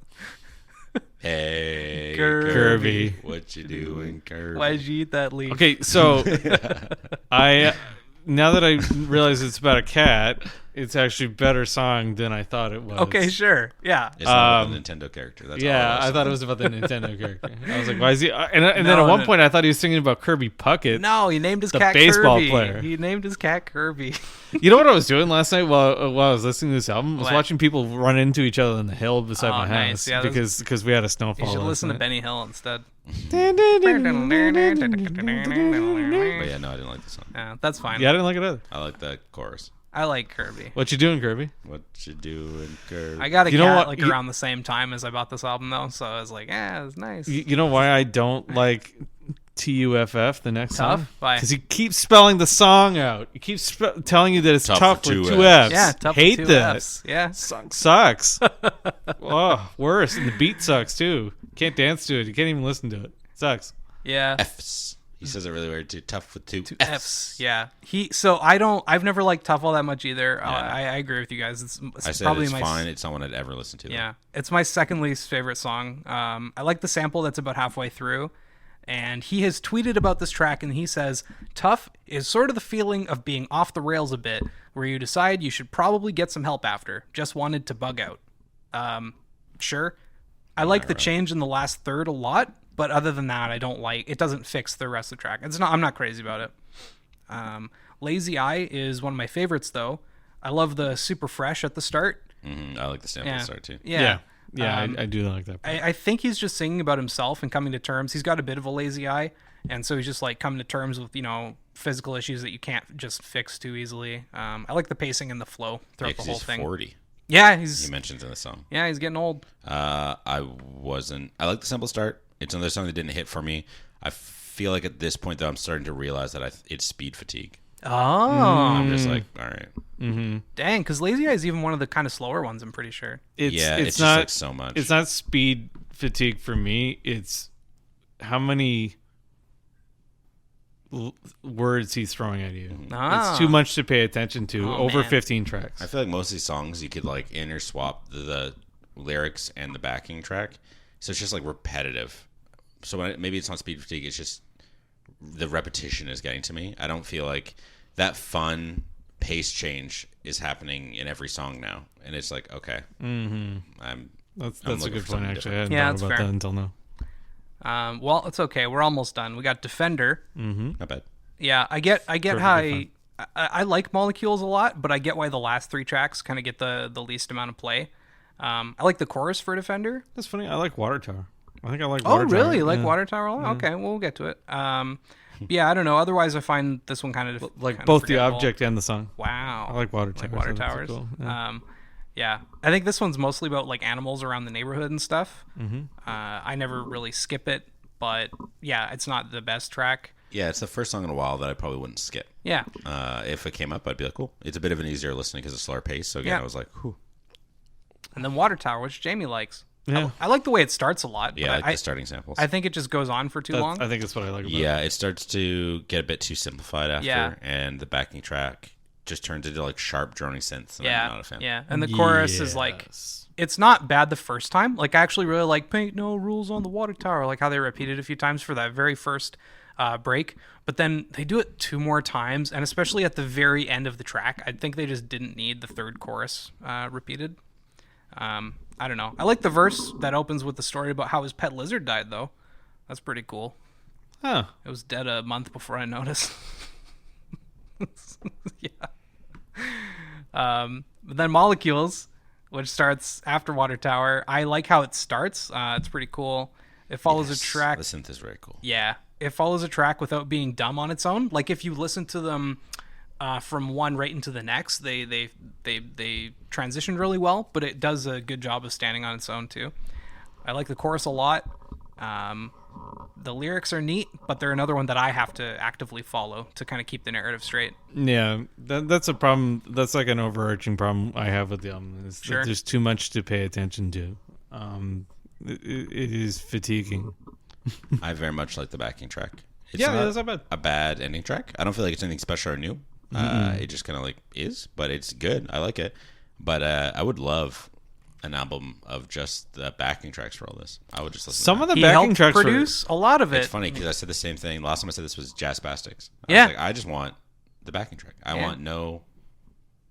Hey, Kirby. What you doing, Kirby? Why'd you eat that leaf? Okay, so now that I realize it's about a cat, it's actually a better song than I thought it was. Okay, sure. Yeah. It's not about the Nintendo character. That's yeah, I thought it was about the Nintendo character. I was like, why is he? And then at one point, I thought he was singing about Kirby Puckett. No, he named his cat baseball Kirby. player. He named his cat Kirby. You know what I was doing last night while I was listening to this album? I was watching people run into each other in the hill beside my house. Yeah, because we had a snowfall. You should listen night. to Benny Hill instead. But yeah, no, I didn't like the song. Yeah, that's fine. Yeah, I didn't like it either. I like the chorus. I like Kirby. What you doing, Kirby? What you doing, Kirby? I got a cat around the same time as I bought this album though, so I was like, yeah, it's nice. You know why I don't like TUFF, the next Tough? song? Why? Because he keeps spelling the song out. He keeps telling you that it's tough with two Fs. Yeah, tough Hate with two that. Fs. Yeah. Song sucks. Oh, worse. And the beat sucks too. Can't dance to it. You can't even listen to it. Sucks. Yeah. F's. He says it really weird too. Tough with two F's. Yeah. I've never liked Tough all that much either. Yeah. I agree with you guys. It's probably it's fine. It's not one I'd ever listen to. Yeah. It's my second least favorite song. I like the sample that's about halfway through. And he has tweeted about this track, and he says, Tough is sort of the feeling of being off the rails a bit, where you decide you should probably get some help after. Just wanted to bug out. Sure. I like the change in the last third a lot, but other than that, I don't like it. Doesn't fix the rest of the track. I'm not crazy about it. Lazy Eye is one of my favorites, though. I love the super fresh at the start. I like the sample at the start, too. Yeah. I do like that part. I think he's just singing about himself and coming to terms. He's got a bit of a lazy eye, and so he's just like coming to terms with, physical issues that you can't just fix too easily. I like the pacing and the flow throughout the whole thing. 40. Yeah, he mentions in the song. Yeah, he's getting old. I like the simple start. It's another song that didn't hit for me. I feel like at this point, though, I'm starting to realize that it's speed fatigue. Oh. I'm just like, all right. Mm-hmm. Dang, because Lazy Eye is even one of the kind of slower ones, I'm pretty sure. It's just not like so much. It's not speed fatigue for me. It's how many words he's throwing at you. It's too much to pay attention to over 15 tracks. I feel like most of these songs you could like interswap the lyrics and the backing track, so it's just like repetitive. So maybe it's not speed fatigue, it's just the repetition is getting to me. I don't feel like that fun pace change is happening in every song now, and it's like, okay, that's a good point. Actually, I hadn't thought about that until now. Well, it's okay. We're almost done. We got Defender. Not bad. Yeah, I get how I like Molecules a lot, but I get why the last three tracks kind of get the least amount of play. I like the chorus for Defender. That's funny. I like Water Tower. I think I like Water Tower. Oh, really? You like Water Tower a lot? Okay, well, we'll get to it. Yeah, I don't know. Otherwise, I find this one kind of like both the object and the song. Wow. I like Water Towers. Like Water Towers. Cool. Yeah. Yeah, I think this one's mostly about like animals around the neighborhood and stuff. I never really skip it, but yeah, it's not the best track. Yeah, it's the first song in a while that I probably wouldn't skip. Yeah. If it came up, I'd be like, cool. It's a bit of an easier listening because it's slower pace. So again, I was like, whew. And then Water Tower, which Jamie likes. Yeah. I like the way it starts a lot. Yeah, I like the starting samples. I think it just goes on for too long. I think that's what I like about it. Yeah, it starts to get a bit too simplified after, and the backing track just turns into like sharp droning synths. And I'm not a fan. Yeah, and the chorus is like, it's not bad the first time. Like, I actually really like "Paint No Rules on the Water Tower," like how they repeat it a few times for that very first break. But then they do it 2 more times, and especially at the very end of the track, I think they just didn't need the third chorus repeated. I don't know. I like the verse that opens with the story about how his pet lizard died, though. That's pretty cool. Huh. It was dead a month before I noticed. Yeah. But then Molecules, which starts after Water Tower. I like how it starts. It's pretty cool. It follows a track. The synth is very cool. Yeah. It follows a track without being dumb on its own. Like, if you listen to them from one right into the next, they transitioned really well, but it does a good job of standing on its own too. I like the chorus a lot. The lyrics are neat, but they're another one that I have to actively follow to kind of keep the narrative straight. Yeah, that's a problem. That's like an overarching problem I have with the album. Is that there's too much to pay attention to. It is fatiguing. I very much like the backing track. It's that's not bad. A bad ending track. I don't feel like it's anything special or new. It just kind of like is, but it's good. I like it. But I would love an album of just the backing tracks for all this. I would just listen. Some to of the backing tracks produce a lot of it. It's funny because I said the same thing last time I said this was Jazz Spastics. Yeah, was like, I just want the backing track. I want no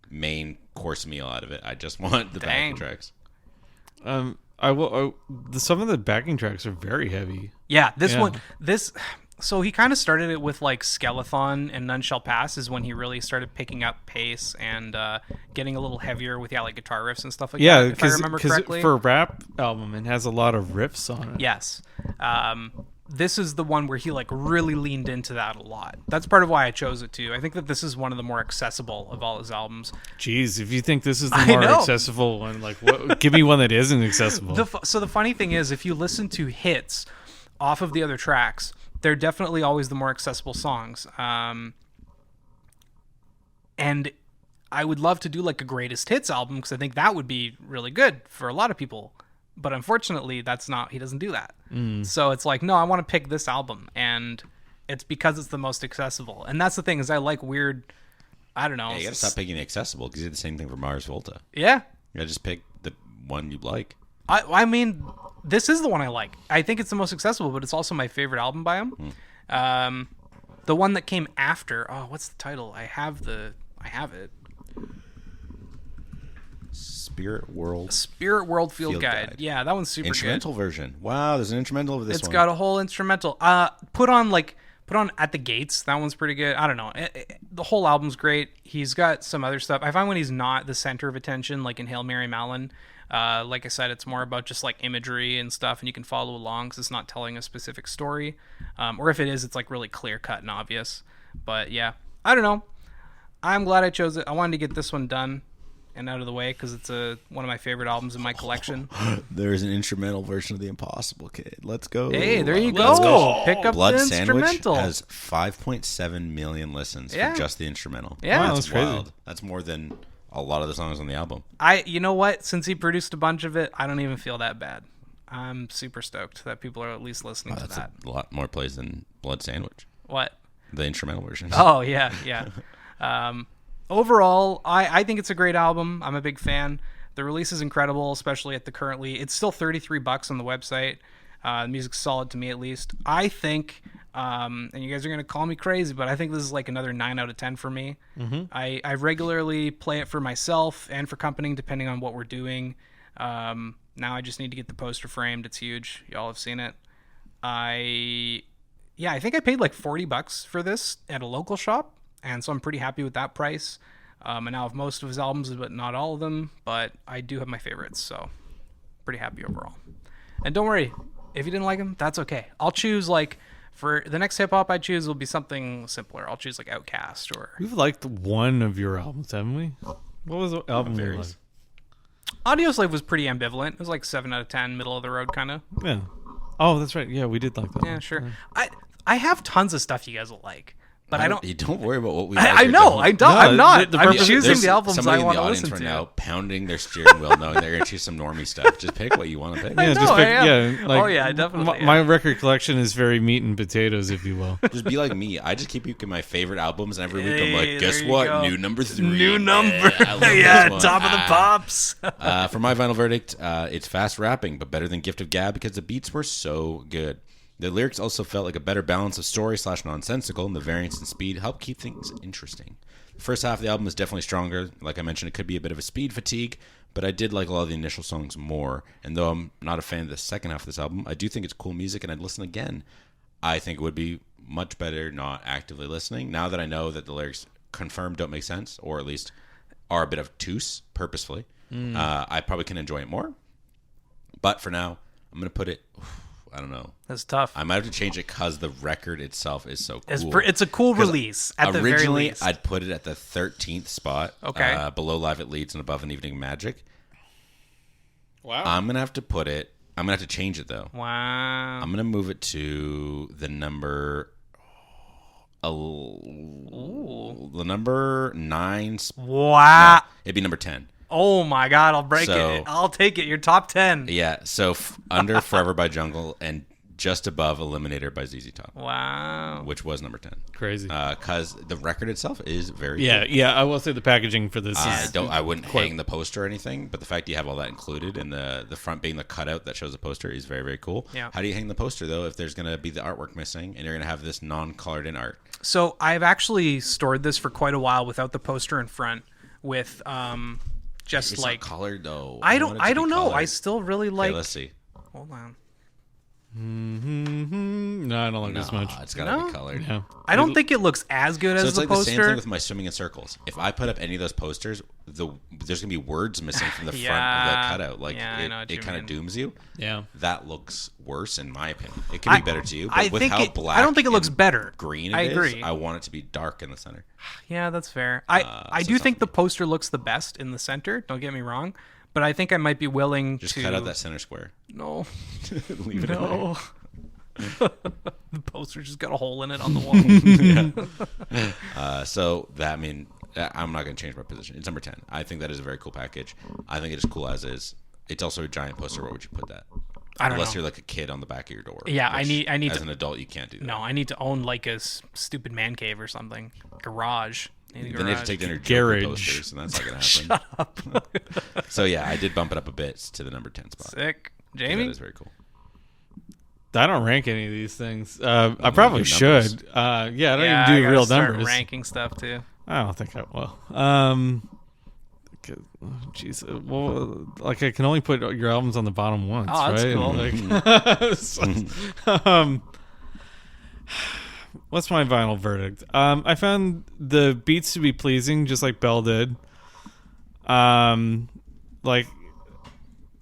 main course meal out of it. I just want the backing tracks. I will. Some of the backing tracks are very heavy. Yeah, this. So he kind of started it with like Skeleton and None Shall Pass is when he really started picking up pace and getting a little heavier with like guitar riffs and stuff like that. If I remember correctly, for a rap album, it has a lot of riffs on it. Yes. This is the one where he like really leaned into that a lot. That's part of why I chose it too. I think that this is one of the more accessible of all his albums. Jeez, if you think this is the more accessible one, like give me one that isn't accessible. So the funny thing is, if you listen to hits off of the other tracks, they're definitely always the more accessible songs. And I would love to do like a greatest hits album because I think that would be really good for a lot of people. But unfortunately, he doesn't do that. So it's like, no, I want to pick this album. And it's because it's the most accessible. And that's the thing is I like weird, I don't know. Yeah, you got to stop picking the accessible because you did the same thing for Mars Volta. Yeah. You got to just pick the one you like. I mean, this is the one I like. I think it's the most accessible, but it's also my favorite album by him. The one that came after, what's the title? I have it. Spirit World Field Guide. Yeah, that one's super instrumental good. Version. Wow, there's an instrumental of this one. It's got a whole instrumental. Put on At the Gates. That one's pretty good. I don't know. The whole album's great. He's got some other stuff. I find when he's not the center of attention, like in Hail Mary Malin, like I said, it's more about just like imagery and stuff, and you can follow along because it's not telling a specific story. Or if it is, it's like really clear cut and obvious. But yeah, I don't know. I'm glad I chose it. I wanted to get this one done and out of the way because it's one of my favorite albums in my collection. There's an instrumental version of The Impossible Kid. Let's go. Hey, there you go. Pick up Blood the Sandwich instrumental. has 5.7 million listens for just the instrumental. Yeah, wow, that's crazy. wild. That's more than a lot of the songs on the album. You know what? Since he produced a bunch of it, I don't even feel that bad. I'm super stoked that people are at least listening to that. A lot more plays than Blood Sandwich. What? The instrumental version. Oh, yeah. Overall, I think it's a great album. I'm a big fan. The release is incredible, especially at the currently. It's still $33 on the website. The music's solid to me, at least. I think, and you guys are going to call me crazy, but I think this is like another 9 out of 10 for me. I regularly play it for myself and for company, depending on what we're doing. Now I just need to get the poster framed. It's huge. Y'all have seen it. I think I paid like $40 for this at a local shop. And so I'm pretty happy with that price. And now I have most of his albums, but not all of them. But I do have my favorites, so pretty happy overall. And don't worry, if you didn't like him, that's okay. I'll choose for the next hip hop I choose will be something simpler. I'll choose like Outkast or. We've liked one of your albums, haven't we? What was the album you liked? Audioslave was pretty ambivalent. It was like 7 out of 10, middle of the road kind of. Yeah. Oh, that's right. Yeah, we did like that. Yeah, one. sure. I have tons of stuff you guys will like. But I don't. You don't worry about what we. Like I know. I don't. I'm not. I'm choosing the albums I want to listen to. Somebody in the audience right now pounding their steering wheel, knowing they're going to choose some normie stuff. Just pick what you want to pick. Yeah, just pick. Yeah. Like, oh yeah, definitely. My record collection is very meat and potatoes, if you will. Just be like me. I just keep picking my favorite albums, and every week I'm like, guess what? Go. New number 3. New number. Yeah, top of the pops. For my final verdict, it's fast rapping, but better than Gift of Gab because the beats were so good. The lyrics also felt like a better balance of story / nonsensical, and the variance in speed helped keep things interesting. The first half of the album is definitely stronger. Like I mentioned, it could be a bit of a speed fatigue, but I did like a lot of the initial songs more. And though I'm not a fan of the second half of this album, I do think it's cool music, and I'd listen again. I think it would be much better not actively listening. Now that I know that the lyrics confirmed don't make sense, or at least are a bit of obtuse purposefully, I probably can enjoy it more. But for now, I'm going to put it... I don't know. That's tough. I might have to change it because the record itself is so cool. It's a cool release at the very least. Originally, I'd put it at the 13th spot. Okay. Below Live at Leeds and above An Evening Magic. Wow. I'm going to have to put it... I'm going to have to change it, though. Wow. I'm going to move it to the number... the number 9... Wow. No, it'd be number 10. Oh my God, I'll break it. I'll take it. Your top 10. Yeah, so under Forever by Jungle and just above Eliminator by ZZ Top. Wow. Which was number 10. Crazy. Because the record itself is very good. Yeah, I will say the packaging for this is... I wouldn't hang the poster or anything, but the fact you have all that included and the front being the cutout that shows the poster is very, very cool. Yeah. How do you hang the poster, though, if there's going to be the artwork missing and you're going to have this non-colored in art? So I've actually stored this for quite a while without the poster in front. with just it's like not colored though. I don't know. Colored. I still really like. Okay, let's see. Hold on. No, I don't like this much. It's gotta be colored. Yeah. I don't think it looks as good So as it's the like poster. the same thing with my swimming in circles. If I put up any of those posters, there's gonna be words missing from the front of the cutout. Like it kind of dooms you. Yeah. That looks worse in my opinion. It could be better to you, but with how black I don't think it looks better. Green. I agree. I want it to be dark in the center. Yeah, that's fair. I do think the poster looks the best in the center. Don't get me wrong, but I think I might be willing Just to cut out that center square. No. Leave it in there. The poster just got a hole in it on the wall. So that I'm not going to change my position. It's number 10. I think that is a very cool package. I think it is cool as is. It's also a giant poster. Where would you put that? I don't Unless know. you're like a kid on the back of your door. Yeah, I need as to, an adult, you can't do that. No, I need to own like a stupid man cave or something. Garage. Then you have to take down your Joker posters, and that's not going to happen. Shut up. So yeah, I did bump it up a bit to the number 10 spot. Sick. Jamie? That is very cool. I don't rank any of these things. I probably should. I don't even do real numbers. Ranking stuff too. I don't think I will. Jeez. Well, like I can only put your albums on the bottom once, that's right? cool. What's my final verdict? I found the beats to be pleasing, just like Bell did. But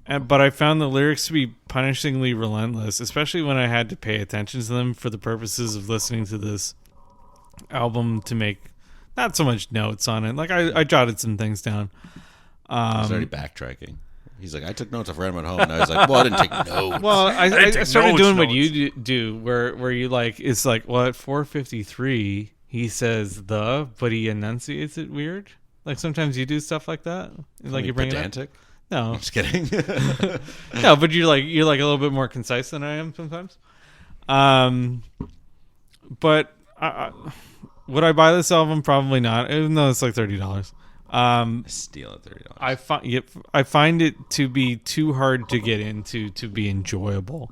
I found the lyrics to be punishingly relentless, especially when I had to pay attention to them for the purposes of listening to this album to make not so much notes on it. Like I jotted some things down. He's already backtracking. He's like, I took notes. I've read them at home. Now he's like, well, I didn't take notes. Well, I started doing what you do, where you like, it's like, well, at 4:53 he says but he enunciates it weird. Like sometimes you do stuff like that. Like you bring pedantic? It up. No, I'm just kidding. No, but you're like a little bit more concise than I am sometimes. But would I buy this album? Probably not, even though it's like $30. Steal at $30. I find it to be too hard to get into to be enjoyable.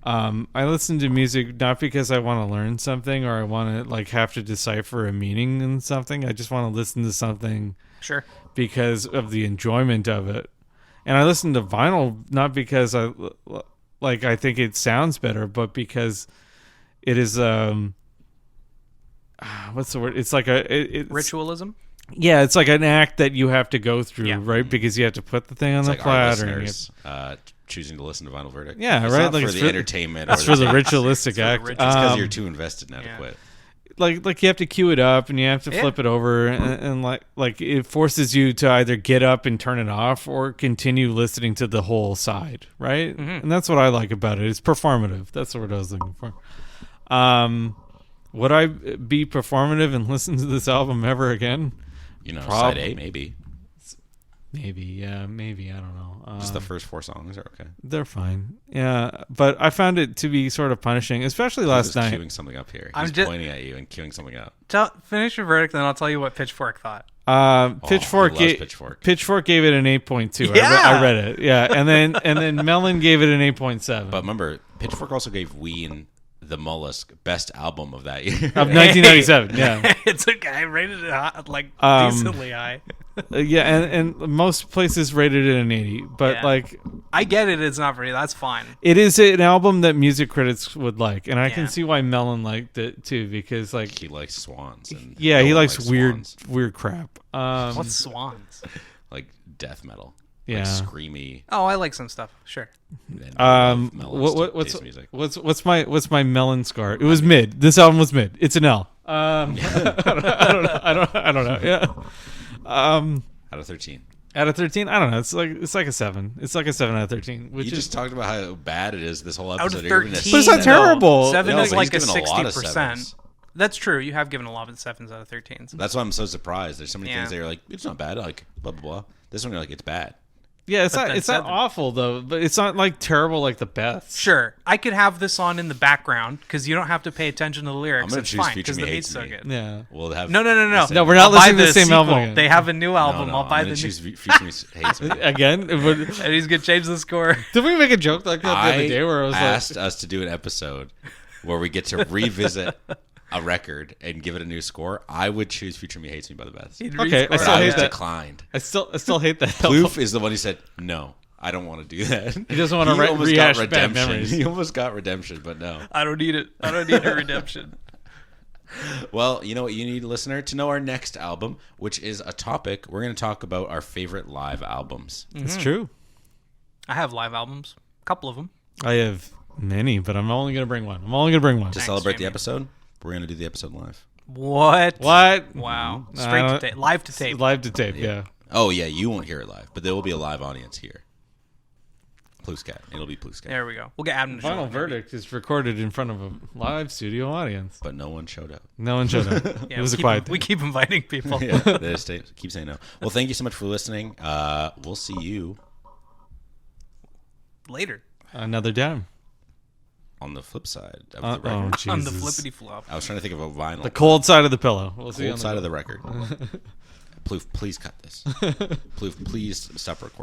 I listen to music not because I want to learn something or I want to like have to decipher a meaning in something. I just want to listen to something, sure, because of the enjoyment of it. And I listen to vinyl not because I think it sounds better, but because it is what's the word? It's like it's ritualism. Yeah, it's like an act that you have to go through, right? Because you have to put the thing on the platter. Choosing to listen to Vinyl Verdict. Yeah, it's right. Not like for the entertainment. It's for the ritualistic act. It's because you're too invested now to quit. Like you have to cue it up and you have to flip it over and like it forces you to either get up and turn it off or continue listening to the whole side, right? Mm-hmm. And that's what I like about it. It's performative. That's the word I was looking for. Would I be performative and listen to this album ever again? Side A, maybe. Maybe, I don't know. Just the first 4 songs are okay. They're fine. Yeah, but I found it to be sort of punishing, especially last night. Queuing something up here. He's pointing at you and queuing something up. Finish your verdict, and I'll tell you what Pitchfork thought. Pitchfork gave it an 8.2. Yeah. I read it. Yeah, and then Melon gave it an 8.7. But remember, Pitchfork also gave Ween the Mollusk best album of that year of 1997. Yeah, it's okay. I rated it high, decently high. Yeah, and most places rated it an 80, but I get it. It's not for you. That's fine. It is an album that music critics would like, and I can see why Melon liked it too, because he likes swans. And he likes weird crap. What's swans? Like death metal. Yeah, like screamy. Oh, I like some stuff. Sure. What's my Melon scar? It was mid. This album was mid. It's an L. I don't know. Yeah. Out of 13. Out of 13, I don't know. It's like a 7. It's like a 7 out of 13. You just talked about how bad it is. This whole episode. Out of 13, but it's not terrible. 7 is like a 60%. That's true. You have given a lot of 7s out of 13s. That's why I'm so surprised. There's so many things that you're like, it's not bad. Like blah blah blah. This one you're like, it's bad. Yeah, it's not awful though, but it's not like terrible like the best. Sure, I could have this on in the background because you don't have to pay attention to the lyrics. I'm gonna it's choose fine Future because Me the Hates beats are Me. good. Yeah, we'll have no. No, we're not listening to the same album again. They have a new album. I'll buy the choose Future Me Hates Me again. And he's gonna change the score. Did we make a joke like that the other day where I was asked us to do an episode where we get to revisit a record and give it a new score, I would choose Future Me Hates Me by the Best. Okay, I But still I hate was that. declined. I still hate that. Plouffe is the one who said, no, I don't want to do that. He doesn't want to almost rehash got bad redemption. memories. He almost got redemption, but no. I don't need it. I don't need a redemption. Well, you know what you need, listener? To know our next album, which is a topic, we're going to talk about our favorite live albums. It's true. I have live albums. A couple of them. I have many, but I'm only going to bring one. To To celebrate Jamie. the episode, we're going to do the episode live. What? What? Wow. Straight to tape. Live to tape. Live to tape, yeah. Oh, yeah, you won't hear it live, but there will be a live audience here. Plouffe Cat. It'll be Plouffe Cat. There we go. We'll get Adam to show Final up, maybe. verdict is recorded in front of a live studio audience. But no one showed up. No one showed up. Yeah, It was a we keep- quiet We thing. keep inviting people. Yeah, they just keep saying no. Well, thank you so much for listening. We'll see you Later. Another time. on the flip side of Oh, the record. Jesus. On the flippity flop. I was trying to think of a vinyl. The cold side of the pillow. We'll see you on cold the side of the record. Plouffe, please cut this. Plouffe, please stop recording.